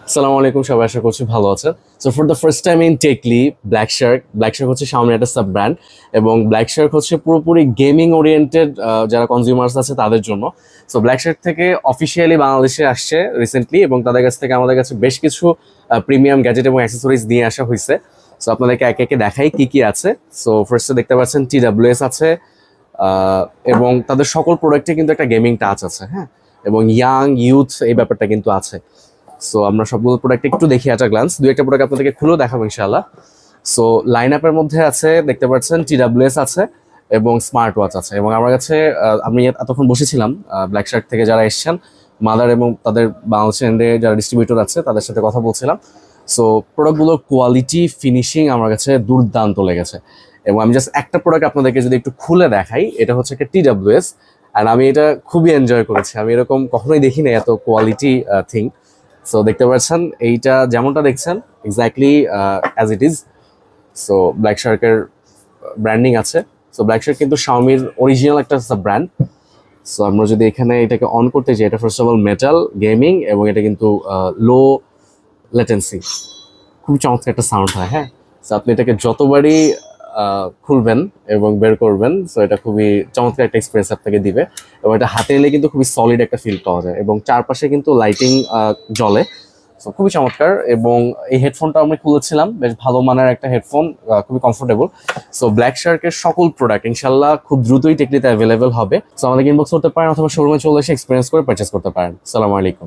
আসসালামু আলাইকুম, সবাই আশা করছি ভালো আছেন। So for the first time in Techly, black Shark হচ্ছে Xiaomi একটা সাব ব্র্যান্ড, এবং ব্ল্যাক শার্ক হচ্ছে পুরোপুরি গেমিং ওরিয়েন্টেড যারা কনজিউমার্স আছে তাদের জন্য। সো ব্ল্যাক শার্ক থেকে অফিসিয়ালি বাংলাদেশে আসছে রিসেন্টলি, এবং তাদের কাছ থেকে আমাদের কাছে বেশ কিছু প্রিমিয়াম গ্যাজেট এবং অ্যাক্সেসরিজ নিয়ে আসা হয়েছে। সো আপনাদেরকে একে একে দেখাই কি কি আছে। সো ফার্স্টে দেখতে পাচ্ছেন TWS আছে, এবং তাদের সকল প্রোডাক্টে কিন্তু একটা গেমিং টাচ আছে, হ্যাঁ, এবং ইয়াং ইউথ এই ব্যাপারটা কিন্তু আছে। সো আমরা সবগুলো প্রোডাক্ট একটু দেখি একটা গ্লান্স, দুই একটা প্রোডাক্ট আপনাদেরকে খুলেও দেখাবো ইনশাআল্লাহ। সো লাইন আপের মধ্যে আছে, দেখতে পাচ্ছেন TWS আছে এবং স্মার্ট ওয়াচ আছে। এবং আমার কাছে আমি এতক্ষণ বসেছিলাম ব্ল্যাক শার্ক থেকে যারা এসছেন, মাদার এবং তাদের বাংলাদেশ এন্ডে যারা ডিস্ট্রিবিউটর আছে তাদের সাথে কথা বলছিলাম। সো প্রোডাক্টগুলোর কোয়ালিটি ফিনিশিং আমার কাছে দুর্দান্ত লেগেছে। এবং আমি জাস্ট একটা প্রোডাক্ট আপনাদেরকে যদি একটু খুলে দেখাই, এটা হচ্ছে একটা TWS, অ্যান্ড আমি এটা খুবই এনজয় করেছি। আমি এরকম কখনোই দেখি না এত কোয়ালিটি থিং। সো দেখতে পাচ্ছেন এইটা যেমনটা দেখছেন exactly as it is. So black শার্কের ব্র্যান্ডিং আছে। সো ব্ল্যাক শার্ক কিন্তু Xiaomiর অরিজিনাল একটা ব্র্যান্ড। সো আমরা যদি এখানে এটাকে অন করতে চাই, এটা first of all metal gaming, এবং এটা কিন্তু লো লেটেন্সি, খুব চমৎকার একটা সাউন্ড হয়, হ্যাঁ। সো আপনি এটাকে যতবারই খুলবেন এবং বের করবেন, সো এটা খুবই চমৎকার একটা এক্সপিরিয়েন্স আপনাকে দিবে। এবং এটা হাতে এলে কিন্তু খুবই সলিড একটা ফিল পাওয়া যায়, এবং চারপাশে কিন্তু লাইটিং জ্বলে। সো খুবই চমৎকার। এবং এই হেডফোনটা আমি খুলেছিলাম, বেশ ভালো মানের একটা হেডফোন, খুবই কমফোর্টেবল। সো ব্ল্যাক শার্কের সকল প্রোডাক্ট ইনশাল্লাহ খুব দ্রুতই টেকনিতে অ্যাভেলেবেল হবে। সো আমাদের ইনবক্স করতে পারেন, অথবা শোরুমে চলে এসে এক্সপিরিয়েন্স করে পারচেস করতে পারেন। আসসালামু আলাইকুম।